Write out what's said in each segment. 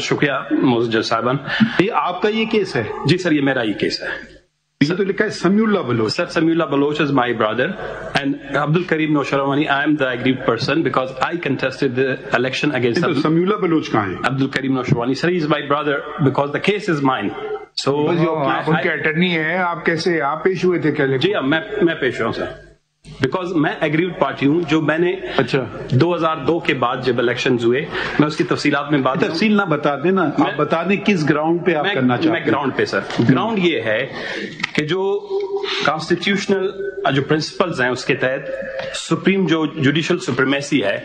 شکریہ موزز صاحبان. یہ آپ کا یہ کیس ہے؟ جی سر، یہ میرا یہ کیس ہے. یہ تو لکھا ہے سمیع اللہ Baloch. Sir, Samiullah Baloch is my brother, and Abdul Karim Nosharawani, I am the aggrieved person because I contested the election against تو سمیع اللہ بلوچ کہاں ہے؟ Abdul Karim Nosharawani. Sir, he is my brother because the case is mine. So آپ ان کے attorney ہیں، آپ کیسے آپ پیش ہوئے تھے؟ کیا جی ہاں، میں پیش ہوں سر، بیکاز میں ایگریوڈ پارٹی ہوں. جو میں نے 2002 کے بعد جب الیکشنز ہوئے، میں اس کی تفصیلات میں بات تفصیل نہ بتا دیں نا، آپ بتا دیں کس گراؤنڈ پہ آپ کرنا چاہتے ہیں. میں گراؤنڈ پہ سر، گراؤنڈ یہ ہے کہ جو کانسٹیٹیوشنل جو پرنسپلز ہیں اس کے تحت سپریم جو جوڈیشل سپریمیسی ہے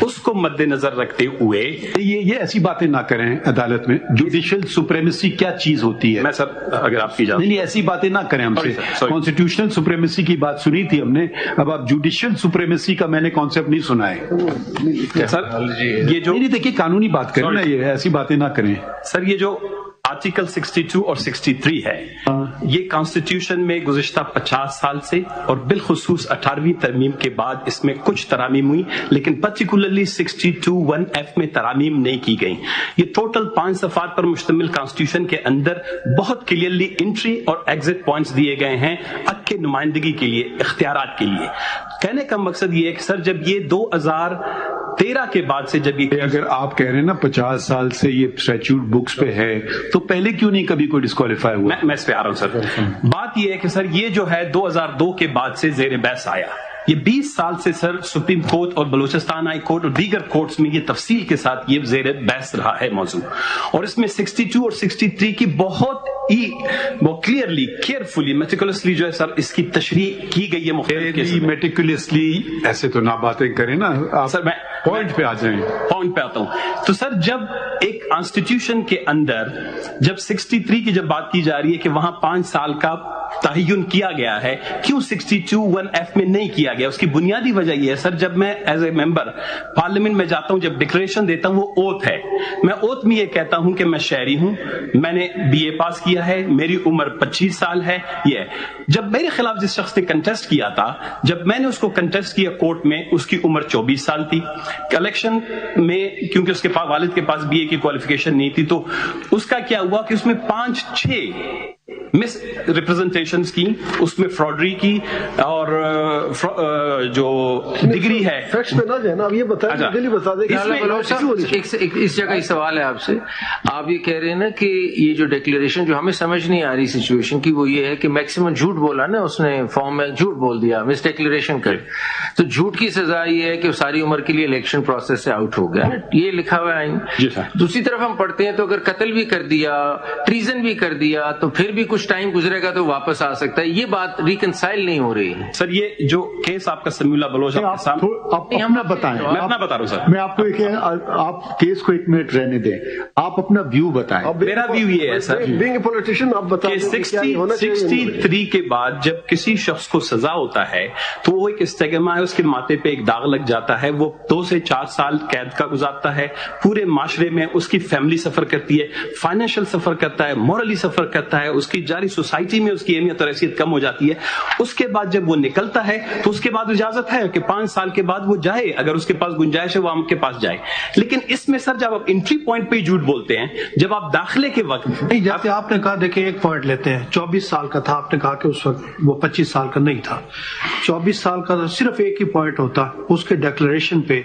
اس کو مد نظر رکھتے ہوئے یہ ایسی باتیں نہ کریں عدالت میں. جوڈیشل سپریمیسی کیا چیز ہوتی ہے؟ میں سر اگر آپ کی اجازت نہیں ایسی باتیں نہ کریں ہم سے. کانسٹیٹیوشنل سپریمیسی کی بات سنی تھی ہم نے، اب آپ جوڈیشل سپریمیسی کا میں نے کانسیپٹ نہیں سنا ہے سر. یہ جو نہیں دیکھیے قانونی بات کریں نا، یہ ایسی باتیں نہ کریں سر. یہ جو آرٹیکل 62 اور 63 ہے، یہ کانسٹیٹیوشن میں گزشتہ 50 سال سے اور بالخصوص 18ویں ترمیم کے بعد اس میں کچھ ترامیم ہوئی، لیکن پرٹیکولرلی 62(1)(f) میں ترامیم نہیں کی گئی. یہ ٹوٹل 5 صفحات پر مشتمل کانسٹیٹیوشن کے اندر بہت کلیئرلی انٹری اور ایگزٹ پوائنٹس دیے گئے ہیں حق کے نمائندگی کے لیے، اختیارات کے لیے. کہنے کا مقصد یہ ہے کہ سر جب یہ 2013 کے بعد سے جب یہ اگر آپ کہہ رہے ہیں نا 50 سال سے یہ اسٹیچوٹ بکس پہ ہے تو پہلے کیوں نہیں کبھی کوئی ڈسکوالیفائی ہوا؟ میں اس پہ آ رہا ہوں سر. بات یہ ہے کہ سر یہ جو ہے 2002 کے بعد سے زیر بحث آیا. یہ 20 سال سے سر سپریم کورٹ اور بلوچستان ہائی کورٹ اور دیگر کورٹس میں یہ تفصیل کے ساتھ یہ زیر بحث رہا ہے موضوع. اور اس میں 62 اور 63 کی بہت کلیئرلی کیئرفلی میٹیکولسلی جو ہے سر اس کی تشریح کی گئی ہے مختلف. میٹیکولسلی ایسے تو نہ باتیں کریں نا سر. میں پوائنٹ پہ آ جائیں. پوائنٹ پہ آتا ہوں. تو سر جب ایک کانسٹیٹیوشن کے اندر جب 63 کی جب بات کی جا رہی ہے کہ وہاں 5 سال کا تعین کیا گیا ہے، کیوں 62(1)(f) میں نہیں کیا گیا؟ اس کی بنیادی وجہ یہ ہے سر، جب میں ایز اے ممبر پارلیمنٹ میں جاتا ہوں، جب ڈکلیریشن دیتا ہوں، وہ اوتھ ہے. میں اوتھ میں یہ کہتا ہوں کہ میں شہری ہوں، میں نے BA پاس کیا ہے، میری عمر 25 سال ہے. یہ جب میرے خلاف جس شخص نے کنٹیسٹ کیا تھا، جب میں نے اس کو کنٹیسٹ کیا کورٹ میں، اس کی عمر 24 سال تھی. الیکشن میں کیونکہ اس کے پاس والد کے پاس BA کی کوالیفیکیشن نہیں تھی، تو اس کا کیا ہوا کہ اس میں 5-6 مس ریپرزنٹیشنز کی، اس میں فراڈری کی اور جو ڈگری ہے. فیکٹس پہ نہ جائیں نا، اب یہ بتائیں جلدی بتا دیں. اس جگہ یہ سوال ہے آپ سے. آپ یہ کہہ رہے ہیں نا کہ یہ جو ڈیکلیریشن جو ہمیں سمجھ نہیں آ رہی سچویشن کی، وہ یہ ہے کہ میکسیمم جھوٹ بولا نا اس نے، فارم میں جھوٹ بول دیا، مس ڈیکلیریشن کر. تو جھوٹ کی سزا یہ ہے کہ ساری عمر کے لیے الیکشن پروسیس سے آؤٹ ہو گیا. یہ لکھا ہوا ہے. دوسری طرف ہم پڑھتے ہیں تو اگر قتل بھی کر دیا، ٹریزن بھی کر دیا، تو پھر بھی کچھ ٹائم گزرے گا تو واپس آ سکتا ہے. یہ بات ریکنسائل نہیں ہو رہی ہے سر. یہ جو کیس آپ کا سمیع اللہ بلوچ اپنا بتائیں. میں اپنا بتا رہا ہوں سر. میں آپ کو آپ کیس کو 1 منٹ رہنے دیں، آپ اپنا ویو بتائیں. میرا ویو یہ ہے سر، بینگ اے پولیٹیشین آپ بتائیں 63 کے بعد جب کسی شخص کو سزا ہوتا ہے تو وہ ایک اسٹیگما ہے، اس کے ماتھے پہ ایک داغ لگ جاتا ہے. وہ 2 سے 4 سال قید کا گزارتا ہے. پورے معاشرے میں اس کی فیملی سفر کرتی ہے، فائنینشیل سفر کرتا ہے، مورلی سفر کرتا ہے، اس کی جاری سوسائٹی میں اس کی اہمیت اور حیثیت کم ہو جاتی ہے. اس کے بعد جب وہ نکلتا ہے تو اس کے بعد اجازت ہے کہ 5 سال کے بعد وہ جائے، اگر اس کے پاس گنجائش ہے وہ ہم کے پاس جائے. لیکن اس میں سر جب آپ انٹری پوائنٹ پہ جھوٹ بولتے ہیں، جب آپ داخلے کے وقت نہیں، جیسے آپ نے کہا دیکھیں ایک پوائنٹ لیتے ہیں، 24 سال کا تھا، آپ نے کہا کہ اس وقت وہ 25 سال کا نہیں تھا. 24 سال کا تھا، صرف ایک ہی پوائنٹ ہوتا، اس کے ڈیکلیریشن پہ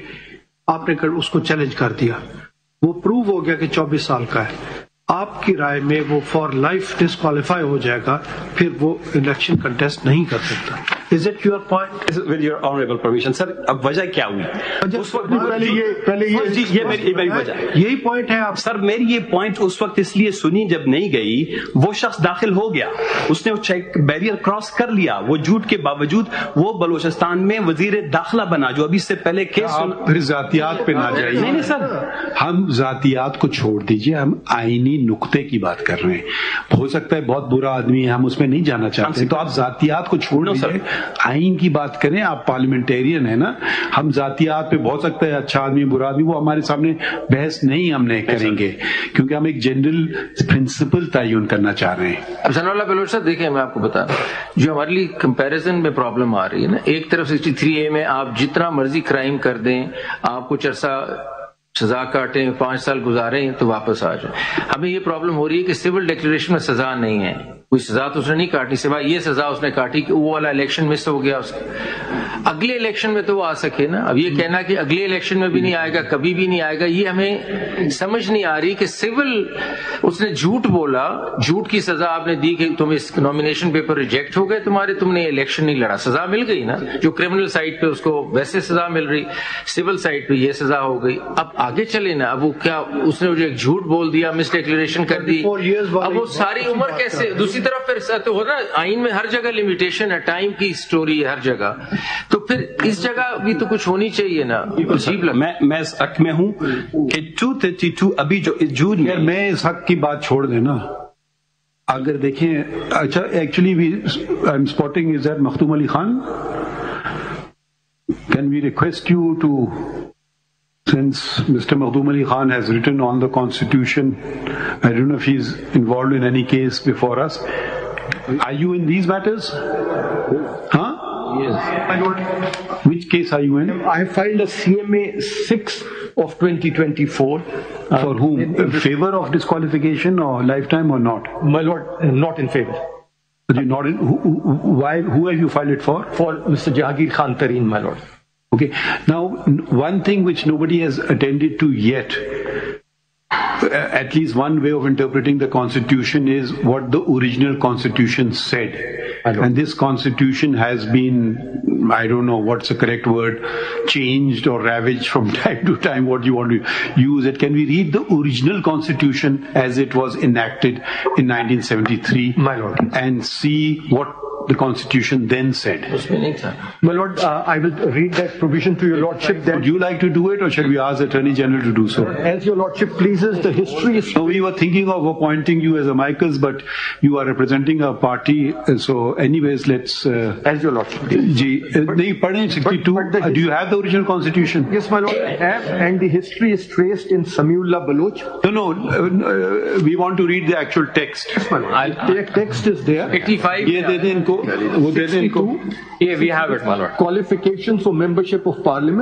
آپ نے اس کو چیلنج کر دیا، وہ پروو ہو گیا کہ 24 سال کا ہے. آپ کی رائے میں وہ فار لائف ڈسکوالیفائی ہو جائے گا، پھر وہ الیکشن کنٹیسٹ نہیں کر سکتا. Is it your point? With your honorable permission, sir, اب وجہ کیا ہوئی اس وقت؟ پہلے یہ میری وجہ یہی پوائنٹ ہے. آپ سر میری یہ پوائنٹ اس وقت اس لیے سنی جب نہیں گئی، وہ شخص داخل ہو گیا، اس نے چیک بیریئر کراس کر لیا، وہ جھوٹ کے باوجود وہ بلوچستان میں وزیر داخلہ بنا، جو ابھی سے پہلے کیس. پھر ذاتیات پہ نہ جائیے. نہیں سر، ہم ذاتیات کو چھوڑ دیجئے، ہم آئینی نقطے کی بات کر رہے ہیں. ہو سکتا ہے بہت برا آدمی ہے، ہم اس میں نہیں جانا چاہتے، تو آپ ذاتیات کو چھوڑ دیجئے، آئین کی بات کریں. آپ پارلیمنٹیرین ہیں نا، ہم ذاتیات پہ بہت سکتا ہے اچھا آدمی برا آدمی، وہ ہمارے سامنے بحث نہیں ہم نے کریں گے، کیونکہ ہم ایک جنرل پرنسپل تعین کرنا چاہ رہے ہیں. ثناء اللہ بلوچ صاحب دیکھیں، میں آپ کو بتا رہا ہوں جو ہمارے لیے کمپیریزن میں پرابلم آ رہی ہے نا، ایک طرف 63A میں آپ جتنا مرضی کرائم کر دیں، آپ کچھ عرصہ سزا کاٹیں 5 سال گزاریں تو واپس آ جائیں. ہمیں یہ پرابلم ہو رہی ہے کہ سول ڈکلیریشن میں سزا نہیں ہے, کوئی سزا تو اس نے نہیں کاٹی سوائے یہ سزا اس نے کاٹی کہ وہ والا الیکشن مس ہو گیا اس کا. اگلے الیکشن میں تو وہ آ سکے نا. اب یہ کہنا کہ اگلے الیکشن میں بھی نہیں آئے گا, کبھی بھی نہیں آئے گا, یہ ہمیں سمجھ نہیں آ رہی کہ سول اس نے جھوٹ بولا, جھوٹ کی سزا آپ نے دی کہ تم اس نامینیشن پیپر ریجیکٹ ہو گئے تمہارے, تم نے الیکشن نہیں لڑا, سزا مل گئی نا. جو کرمنل سائڈ پہ اس کو ویسے سزا مل رہی, سول سائڈ پہ یہ سزا ہو گئی. اب آگے چلے نا. اب وہ کیا اس نے جو ایک جھوٹ بول دیا, مس ڈکلیریشن کر دی, اب وہ ساری عمر کیسے. دوسری طرف پھر تو ہو نا آئین میں ہر جگہ لمیٹیشن ہے, ٹائم کی سٹوری ہے ہر جگہ, تو پھر اس جگہ بھی تو کچھ ہونی چاہیے نا. عجیب لگا. میں اس حق میں ہوں کہ 232 ابھی جو جون میں اس حق کی بات چھوڑ دیں نا. اگر دیکھیں اچھا actually I am spotting is that Makhdoom Ali Khan, can we request you to, since Mr. Makhdoom Ali Khan has written on the Constitution, I don't know if he's involved in any case before us. Are you in these matters? Huh? Yes. My Lord, Which case are you in? I have filed a CMA 6 of 2024. For whom? In favor of disqualification or lifetime or not? My Lord, not in favor. You're not in, why? Who have you filed it for? For Mr. Jahangir Khan Tareen, my Lord. Okay. Now, one thing which nobody has attended to yet, at least one way of interpreting the Constitution is what the original Constitution said. And this Constitution has been, I don't know what's the correct word, changed or ravaged from time to time, what you want to use it. Can we read the original Constitution as it was enacted in 1973? My Lord. And see what the Constitution then said. My Lord, I will read that provision to your Lordship. Would you like to do it, or shall we ask the Attorney General to do so? As your Lordship pleases, the history is... No, we were thinking of appointing you as amicus, but you are representing a party, so anyways, let's... As your Lordship pleases. Nahi, padhe 62. Do you have the original Constitution? Yes, my Lord, I have, and the history is traced in Samiullah Baloch. No, we want to read the actual text. Yes, my Lord. The text is there. 85. Ye de de inko, wo de de inko. Yeah, we have it, my Lord. Qualifications for membership of Parliament.